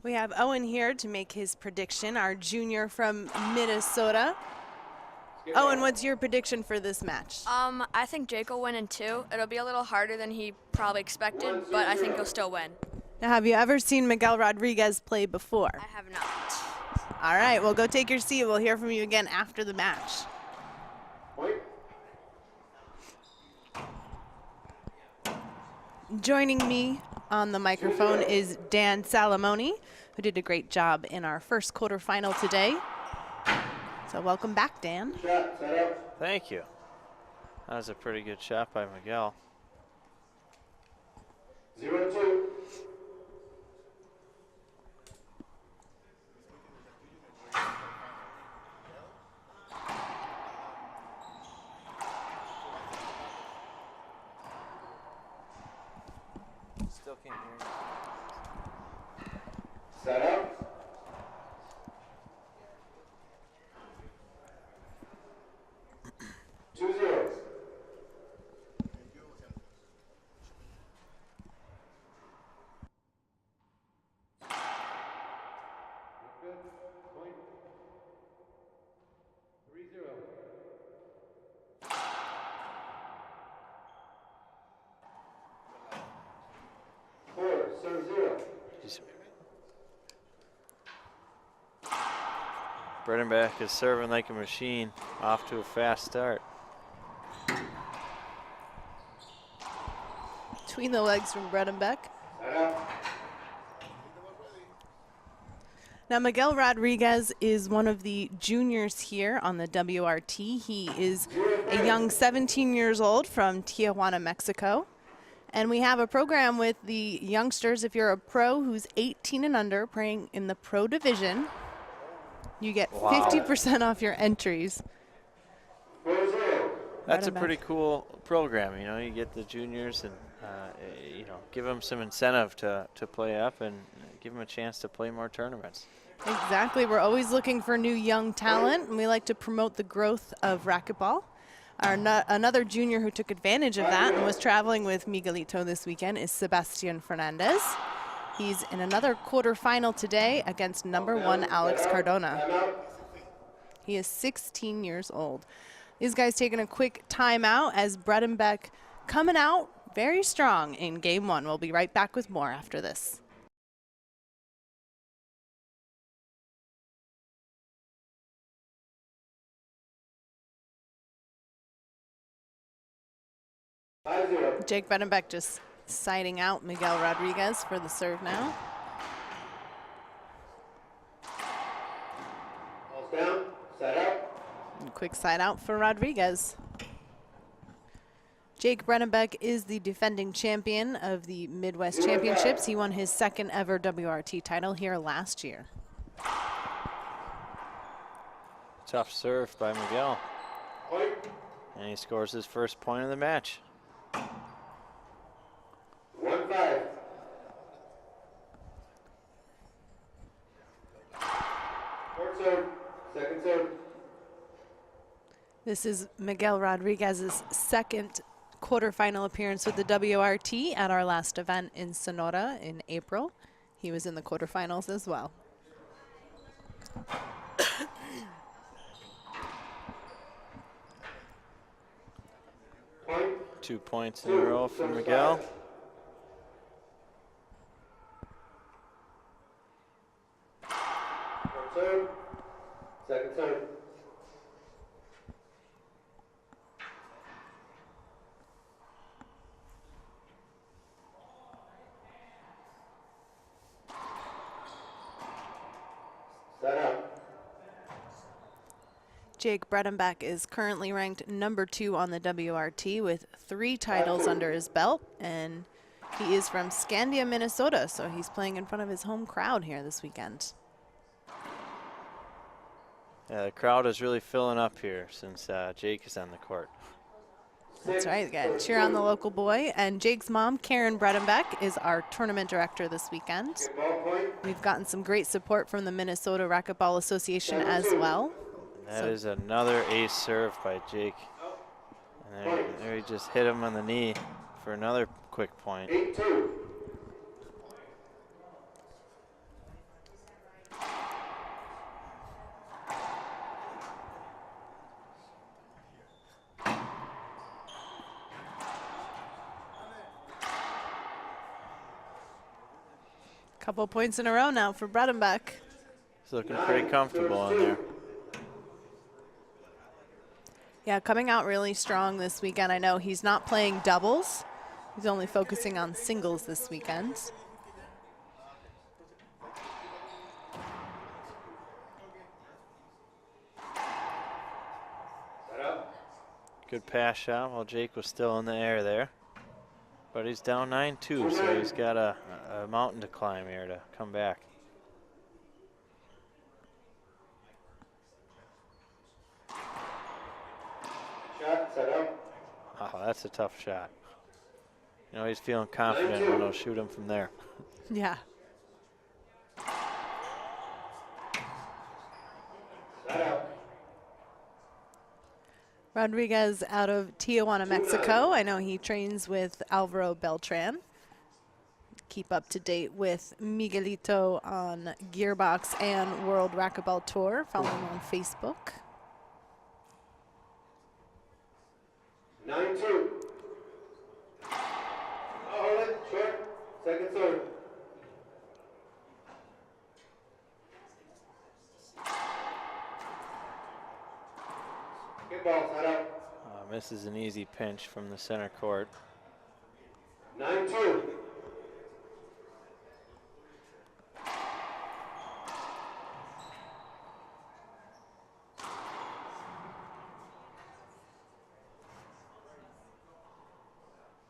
We have Owen here to make his prediction, our junior from Minnesota. Owen, what's your prediction for this match? I think Jake will win in 2. It'll be a little harder than he probably expected, but I think he'll still win. Now, have you ever seen Miguel Rodriguez play before? I have not. All right, well, go take your seat. We'll hear from you again after the match. Joining me on the microphone is Dan Salamoni, who did a great job in our first quarterfinal today. So welcome back, Dan. Thank you. That was a pretty good shot by Miguel. 0-2. Still can't hear you. Set up. Two zeros. Good. Point. 3-0. Four, serve 0. Bredenbeck is serving like a machine, off to a fast start. Between the legs from Bredenbeck. Set up. Now, Miguel Rodriguez is one of the juniors here on the WRT. He is a young 17 years old from Tijuana, Mexico. And we have a program with the youngsters. If you're a pro who's 18 and under playing in the pro division, you get 50% off your entries. 4-0. That's a pretty cool program. You know, you get the juniors and you know, give them some incentive to play up and give them a chance to play more tournaments. Exactly. We're always looking for new young talent, and we like to promote the growth of racquetball. Another junior who took advantage of that and was traveling with Miguelito this weekend is Sebastian Fernandez. He's in another quarterfinal today against number 1 Alex Cardona. He is 16 years old. These guys taking a quick timeout as Bredenbeck coming out very strong in game 1. We'll be right back with more after this. Jake Bredenbeck just siding out Miguel Rodriguez for the serve now. Balls down. Set up. And quick side out for Rodriguez. Jake Bredenbeck is the defending champion of the Midwest Championships. He won his second ever WRT title here last year. Tough serve by Miguel. Point. And he scores his first point of the match. 1-5. Fourth serve. Second serve. This is Miguel Rodriguez's second quarterfinal appearance with the WRT at our last event in Sonora in April. He was in the quarterfinals as well. 2 points in a row for Miguel. Fourth serve. Second serve. Set up. Jake Bredenbeck is currently ranked number 2 on the WRT with 3 titles under his belt, and he is from Scandia, Minnesota, so he's playing in front of his home crowd here this weekend. Yeah, the crowd is really filling up here since Jake is on the court. That's right, got cheer on the local boy. And Jake's mom, Karen Bredenbeck, is our tournament director this weekend. Ball point. We've gotten some great support from the Minnesota Racquetball Association as well. That is another ace serve by Jake. And there he just hit him on the knee for another quick point. 8-2. Couple points in a row now for Bredenbeck. He's looking pretty comfortable in there. Yeah, coming out really strong this weekend. I know he's not playing doubles. He's only focusing on singles this weekend. Good pass shot while Jake was still in the air there. But he's down 9-2, so he's got a mountain to climb here to come back. Shot, set up. Oh, that's a tough shot. You know, he's feeling confident when he'll shoot him from there. Yeah. Set up. Rodriguez out of Tijuana, Mexico. I know he trains with Alvaro Beltran. Keep up to date with Miguelito on Gearbox and World Racquetball Tour. Follow him on Facebook. 9-2. Hold it, short. Second serve. Good ball, set up. Misses an easy pinch from the center court. 9-2.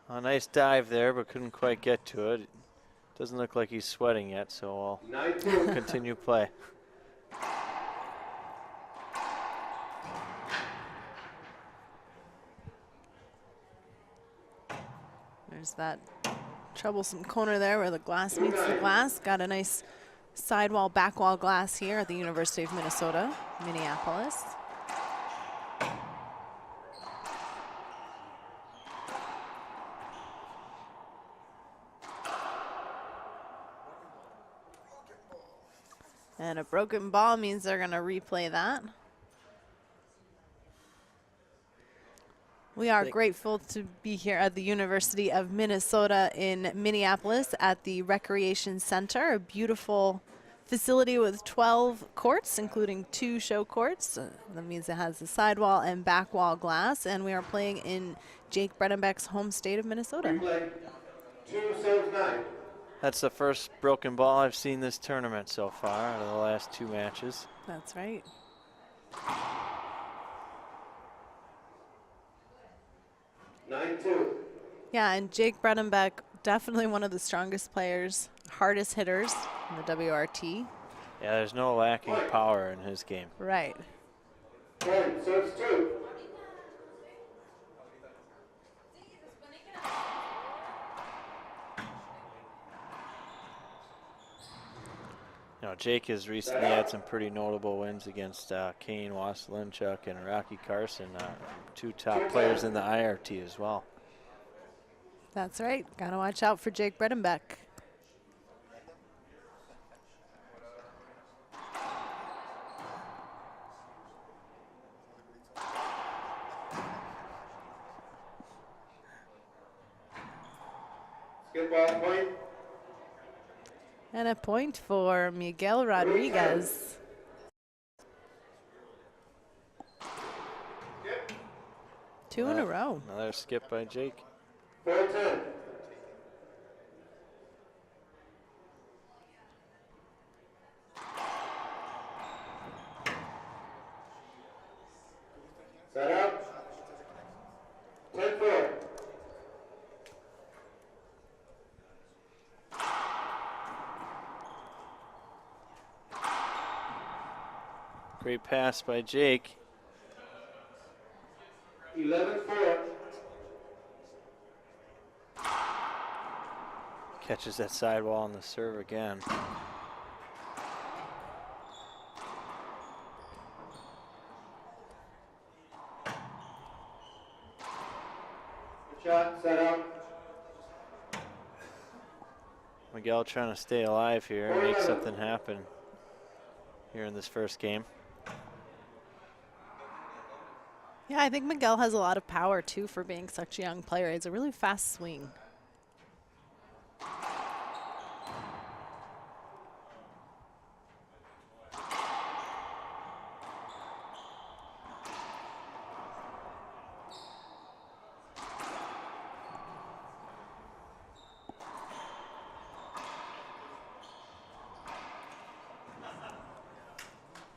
A nice dive there, but couldn't quite get to it. Doesn't look like he's sweating yet, so we'll 9-2. continue play. There's that troublesome corner there where the glass meets the glass. Got a nice sidewall, backwall glass here at the University of Minnesota, Minneapolis. And a broken ball means they're going to replay that. We are grateful to be here at the University of Minnesota in Minneapolis at the Recreation Center, a beautiful facility with 12 courts, including 2 show courts. That means it has the sidewall and back wall glass, and we are playing in Jake Bredenbeck's home state of Minnesota. Replay. 2 serves 9. That's the first broken ball I've seen this tournament so far out of the last 2 matches. That's right. 9-2. Yeah, and Jake Bredenbeck, definitely one of the strongest players, hardest hitters in the WRT. Yeah, there's no lacking power in his game. Right. 10 serves 2. You know, Jake has recently had some pretty notable wins against Kane Wasylinchuk and Rocky Carson, 2 top players in the IRT as well. That's right. Got to watch out for Jake Bredenbeck. Skip ball point. And a point for Miguel Rodriguez. Skip. 2 in a row. Another skip by Jake. 4-10. Set up. 10-4. Great pass by Jake. 11-4. Catches that sidewall on the serve again. Good shot, set up. Miguel trying to stay alive here and make something happen here in this first game. Yeah, I think Miguel has a lot of power, too, for being such a young player. He has a really fast swing.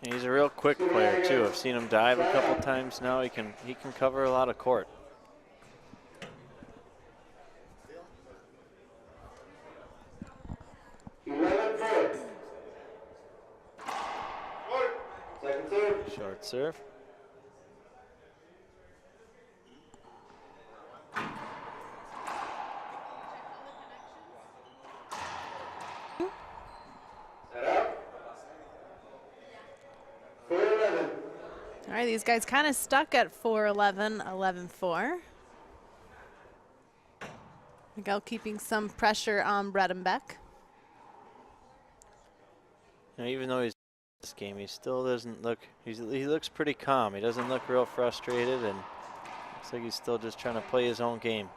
And he's a real quick player too. I've seen him dive a couple times now. He can cover a lot of court. Second serve. Short serve. Set up. 4-11. All right, these guys kind of stuck at 4-11, 11-4. Miguel keeping some pressure on Bredenbeck. You know, even though he's in this game, he still doesn't look. He looks pretty calm. He doesn't look real frustrated, and looks like he's still just trying to play his own game.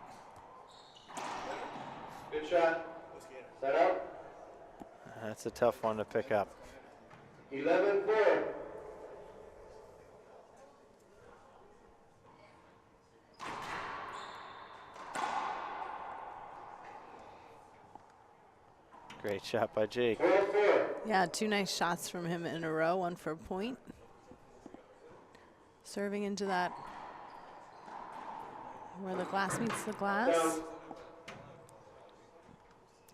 Good shot. Set up. That's a tough one to pick up. 11-4. Great shot by Jake. 4-4. Yeah, 2 nice shots from him in a row, 1 for a point. Serving into that where the glass meets the glass. Down.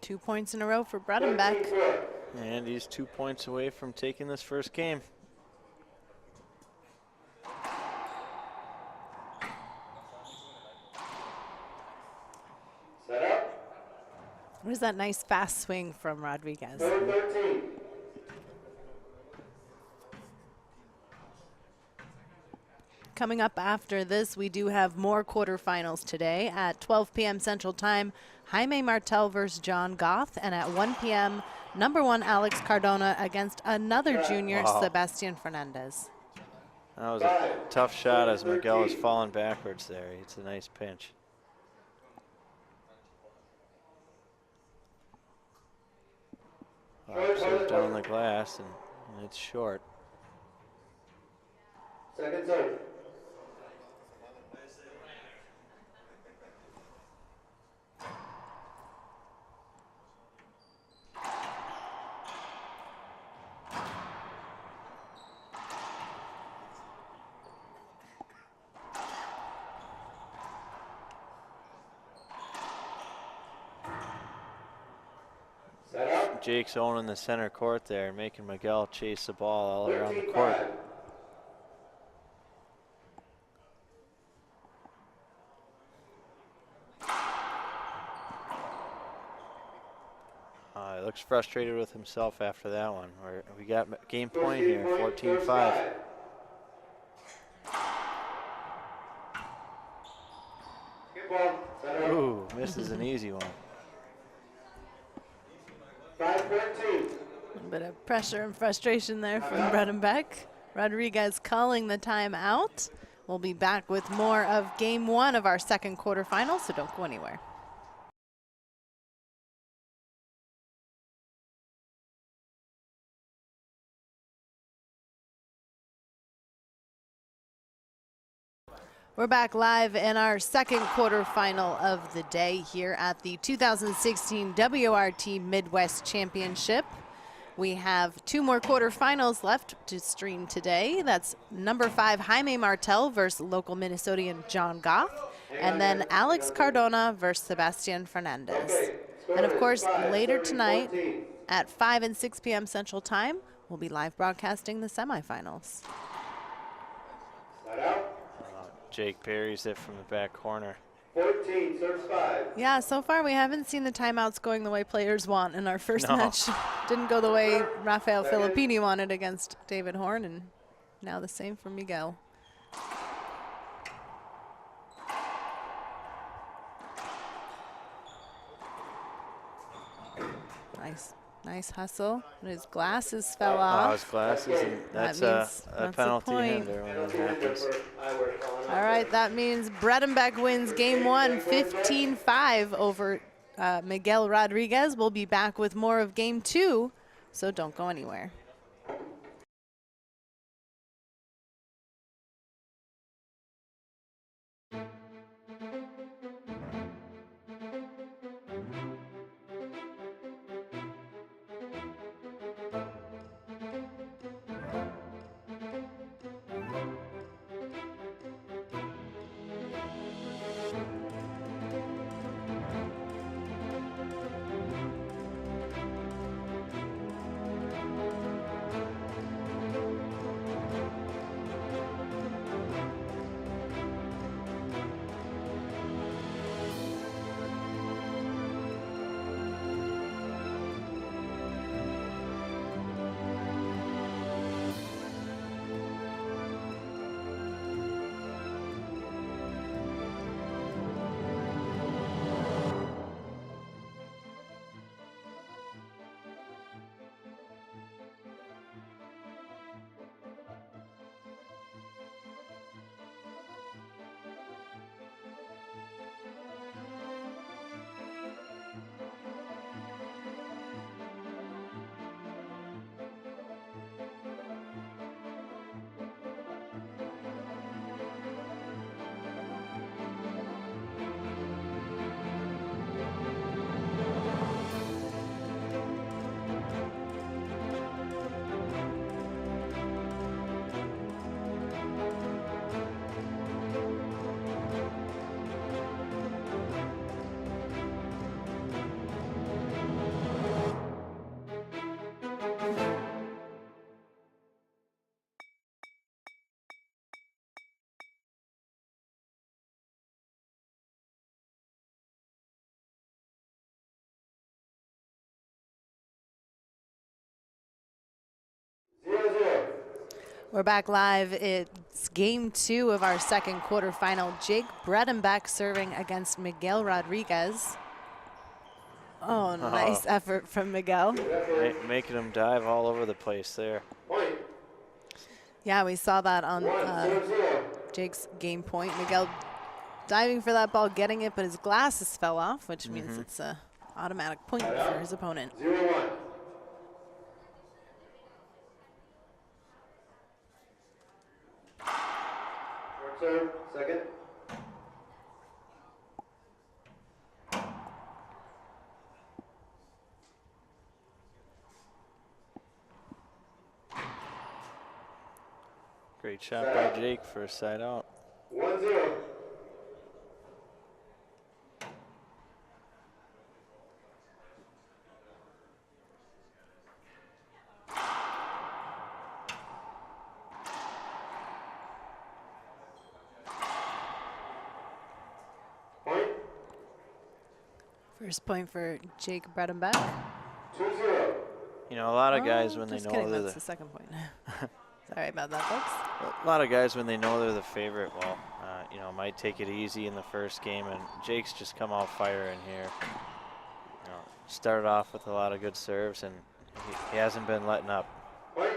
2 points in a row for Bredenbeck. 13-4. And he's 2 points away from taking this first game. Set up. What is that nice fast swing from Rodriguez? 4-13. Coming up after this, we do have more quarterfinals today. At 12 p.m. Central Time, Jaime Martel versus John Goff. And at 1 p.m., number 1 Alex Cardona against another junior, Wow. Sebastian Fernandez. That was a tough shot as Miguel is falling backwards there. It's a nice pinch. Serve down the glass, and it's short. Second serve. Set up. Jake's owning the center court there, making Miguel chase the ball all around the court. 13-5. He looks frustrated with himself after that one. We got game point here, First 14-5. five. Good ball. Set up. Ooh, misses an easy one. 5-14. A bit of pressure and frustration there from Bredenbeck. Rodriguez calling the timeout. We'll be back with more of game 1 of our second quarterfinal, so don't go anywhere. We're back live in our second quarterfinal of the day here at the 2016 WRT Midwest Championship. We have 2 more quarterfinals left to stream today. That's number 5 Jaime Martel versus local Minnesotan John Goff, and then Alex Cardona versus Sebastian Fernandez. And of course, later tonight at 5 and 6 p.m. Central Time, we'll be live broadcasting the semifinals. Set up. Jake parries it from the back corner. 14, serves 5. Yeah, so far we haven't seen the timeouts going the way players want in our first No. match. Didn't go the way Rafael Filippini wanted against David Horn, and now the same for Miguel. Nice hustle. But his glasses fell Oh, off. his glasses, and that's means a that's a penalty point. hinder when that happens. All right, that means Bredenbeck wins game 1, 15-5 over Miguel Rodriguez. We'll be back with more of game 2, so don't go anywhere. We're back live. It's game 2 of our second quarterfinal. Jake Bredenbeck serving against Miguel Rodriguez. Oh, nice effort from Miguel. Making him dive all over the place there. Yeah, we saw that on Jake's game point. Miguel diving for that ball, getting it, but his glasses fell off, which means it's an automatic point for his opponent. 0-1. Short serve, second. Great shot by Jake for a side out. 1-0. Point. First point for Jake Bredenbeck. 2-0. You know, a lot of guys when they Just know kidding, they're that's the second point. Sorry about that, folks. a lot of guys when they know they're the favorite, well, you know, might take it easy in the first game, and Jake's just come out firing here. You know, started off with a lot of good serves, and he hasn't been letting up. Point.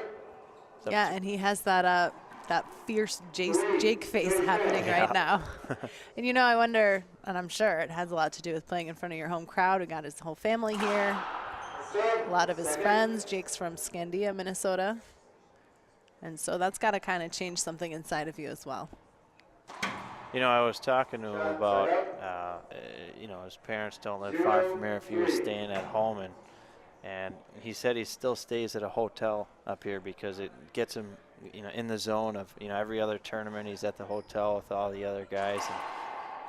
Yeah, and he has that that fierce Jake face happening right now. And you know, I wonder, and I'm sure it has a lot to do with playing in front of your home crowd. We got his whole family here, a lot of his friends. Jake's from Scandia, Minnesota. And so that's got to kind of change something inside of you as well. You know, I was talking to him about, you know, his parents don't live far from here if he was staying at home, and he said he still stays at a hotel up here because it gets him, you know, in the zone of, you know, every other tournament he's at the hotel with all the other guys, and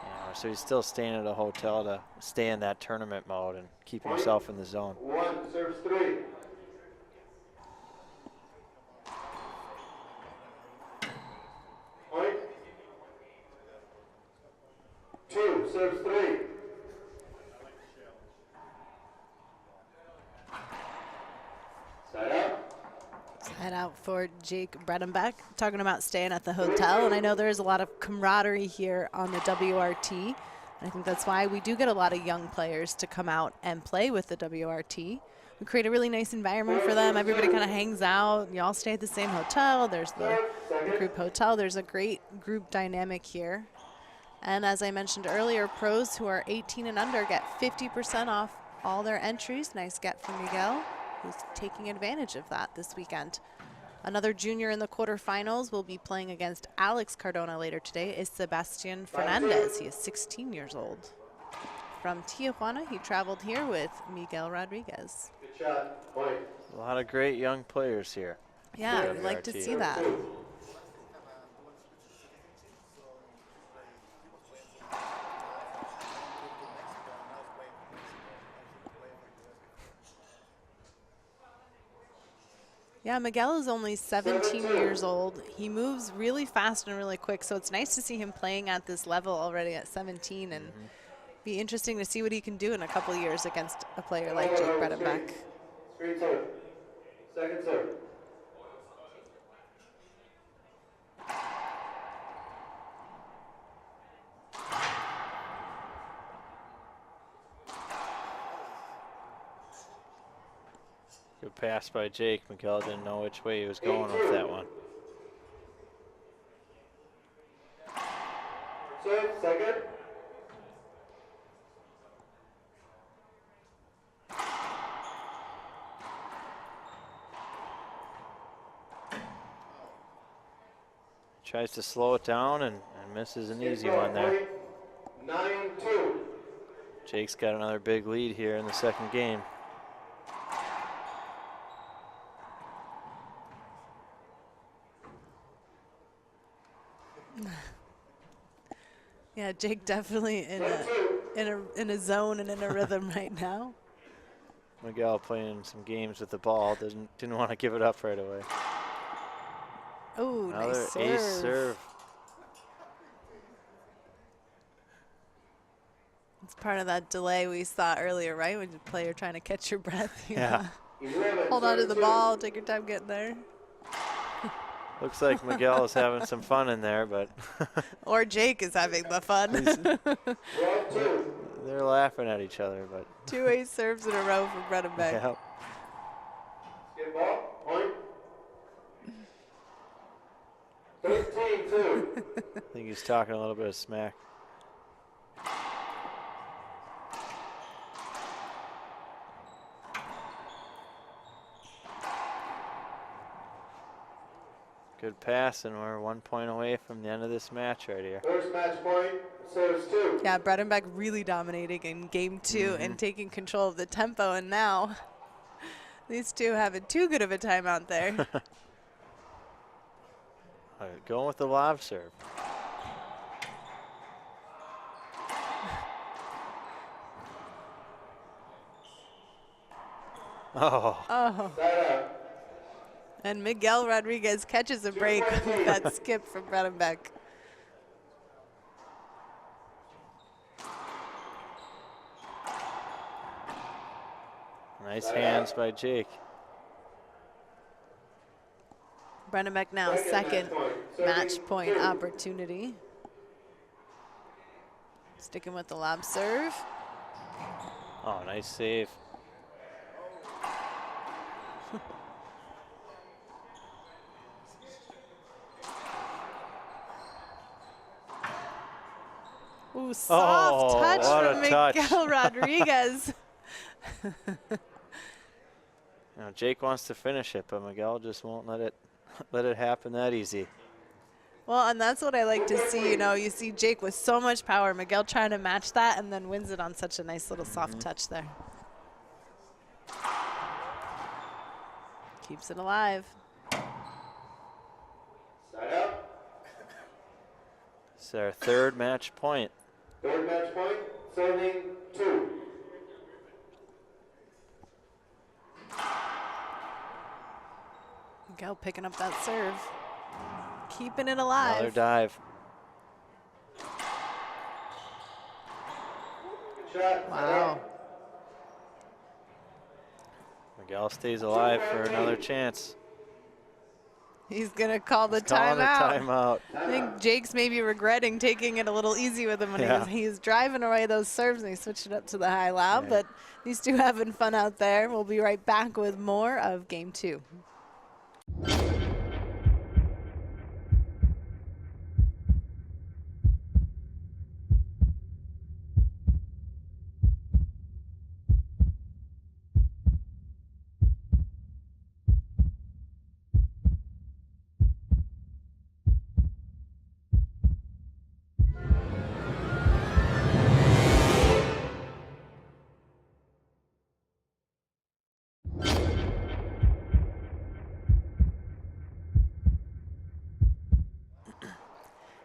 you know, so he's still staying at a hotel to stay in that tournament mode and keep himself in the zone. 1, serves 3. Point. 2, serves 3. Side out. Head out for Jake Bredenbeck, talking about staying at the hotel. And I know there's a lot of camaraderie here on the WRT. I think that's why we do get a lot of young players to come out and play with the WRT. We create a really nice environment for them. Everybody kind of hangs out. You all stay at the same hotel. There's the group hotel. There's a great group dynamic here. And as I mentioned earlier, pros who are 18 and under get 50% off all their entries. Nice get from Miguel, who's taking advantage of that this weekend. Another junior in the quarterfinals will be playing against Alex Cardona later today is Sebastian Fernandez. He is 16 years old. From Tijuana, he traveled here with Miguel Rodriguez. Good shot. Point. A lot of great young players here. Yeah, we'd like to WRT. see that. Yeah, Miguel is only 17 years old. He moves really fast and really quick, so it's nice to see him playing at this level already at 17, and be interesting to see what he can do in a couple of years against a player like Jake Bredenbeck. Screen serve. Second serve. Good pass by Jake. Miguel didn't know which way he was going with that one. Serve, second. Tries to slow it down and misses an easy one there. 9-2. Jake's got another big lead here in the second game. Yeah, Jake definitely in a zone and in a rhythm right now. Miguel playing some games with the ball, didn't want to give it up right away. Oh, Another nice serve. ace serve. It's part of that delay we saw earlier, right? When the player trying to catch your breath. You Yeah. know? Hold on to the ball, take your time getting there. Looks like Miguel is having some fun in there, but Or Jake is having the fun. they're laughing at each other. But 2 ace serves in a row for Bredenbeck. yep. Skip ball. Point. 13-2. I think he's talking a little bit of smack. Good pass, and we're 1 point away from the end of this match right here. First match point, serves 2. Yeah, Bredenbeck really dominating in game 2 and taking control of the tempo, and now these two having too good of a time out there. All right, going with the lob serve. Oh. Oh. Side up. And Miguel Rodriguez catches a break with that skip from Bredenbeck. Nice hands by Jake. Bredenbeck now second match point opportunity. Sticking with the lob serve. Oh, nice save. Ooh, soft touch what from a touch. Miguel Rodriguez. Now Jake wants to finish it, but Miguel just won't let it happen that easy. Well, and that's what I like to see. You know, you see Jake with so much power, Miguel trying to match that, and then wins it on such a nice little soft touch there. Keeps it alive. Side up. It's our third match point. Third match point, serving 2. Miguel picking up that serve. Keeping it alive. Another dive. Good shot. Wow. Miguel stays alive for another chance. He's going to call the Calling a timeout. timeout. I think Jake's maybe regretting taking it a little easy with him when he was driving away those serves, and he switched it up to the high lob. Yeah. But these two having fun out there. We'll be right back with more of game 2.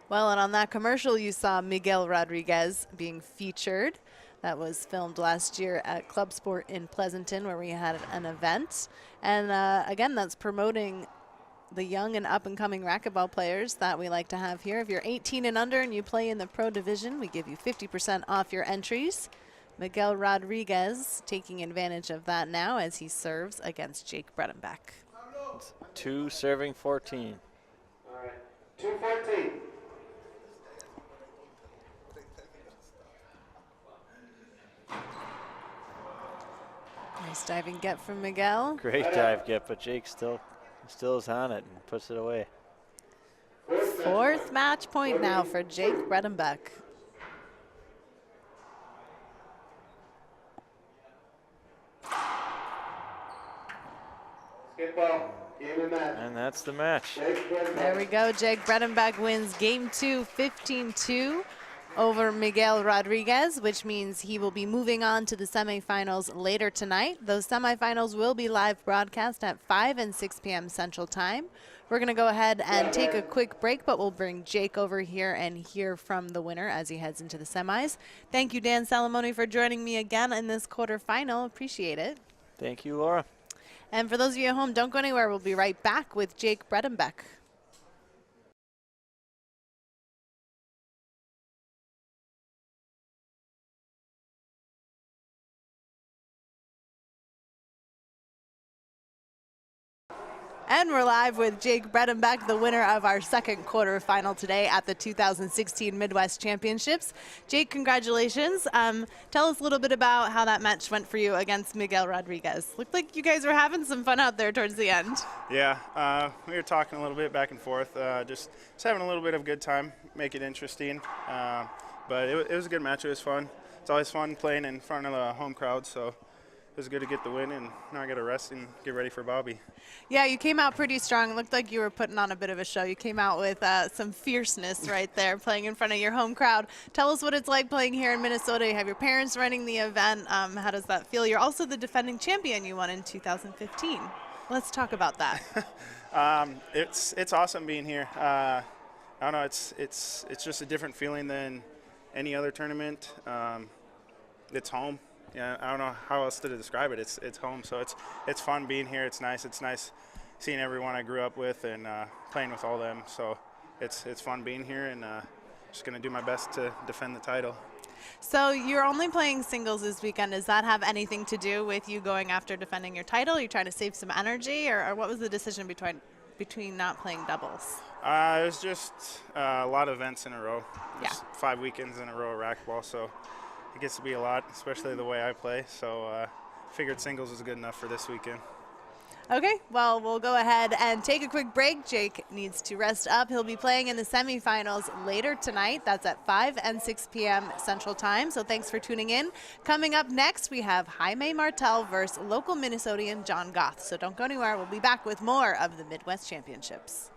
Well, and on that commercial, you saw Miguel Rodriguez being featured. That was filmed last year at Club Sport in Pleasanton, where we had an event. And again, that's promoting the young and up-and-coming racquetball players that we like to have here. If you're 18 and under and you play in the pro division, we give you 50% off your entries. Miguel Rodriguez taking advantage of that now as he serves against Jake Bredenbeck. 2 serving 14. All right. 2-14. Nice diving get from Miguel. Great dive get, but Jake still is on it and puts it away. Fourth match point now for Jake Bredenbeck. Skip ball. Game and match. And that's the match. There we go. Jake Bredenbeck wins game 2, 15-2 over Miguel Rodriguez, which means he will be moving on to the semifinals later tonight. Those semifinals will be live broadcast at 5 and 6 p.m. Central Time. We're going to go ahead and take a quick break, but we'll bring Jake over here and hear from the winner as he heads into the semis. Thank you, Dan Salamone, for joining me again in this quarterfinal. Appreciate it. Thank you, Laura. And for those of you at home, don't go anywhere. We'll be right back with Jake Bredenbeck. And we're live with Jake Bredenbeck, the winner of our second quarterfinal today at the 2016 Midwest Championships. Jake, congratulations. Tell us a little bit about how that match went for you against Miguel Rodriguez. Looked like you guys were having some fun out there towards the end. Yeah, we were talking a little bit back and forth, just having a little bit of a good time, make it interesting. But it was a good match. It was fun. It's always fun playing in front of a home crowd, so it was good to get the win, and now I got to rest and get ready for Bobby. Yeah, you came out pretty strong. It looked like you were putting on a bit of a show. You came out with some fierceness right there, playing in front of your home crowd. Tell us what it's like playing here in Minnesota. You have your parents running the event. How does that feel? You're also the defending champion. You won in 2015. Let's talk about that. It's awesome being here. I don't know. It's just a different feeling than any other tournament. It's home. Yeah, I don't know how else to describe it. It's home, so it's fun being here. It's nice. It's nice seeing everyone I grew up with and playing with all them. So it's fun being here, and just gonna do my best to defend the title. So you're only playing singles this weekend. Does that have anything to do with you going after defending your title? Are you trying to save some energy, or what was the decision between not playing doubles? It was just a lot of events in a row. Yeah. Just 5 weekends in a row of racquetball, so it gets to be a lot, especially the way I play. So figured singles was good enough for this weekend. Okay, well, we'll go ahead and take a quick break. Jake needs to rest up. He'll be playing in the semifinals later tonight. That's at 5 and 6 p.m. Central Time, so thanks for tuning in. Coming up next, we have Jaime Martel versus local Minnesotan John Goth. So don't go anywhere. We'll be back with more of the Midwest Championships.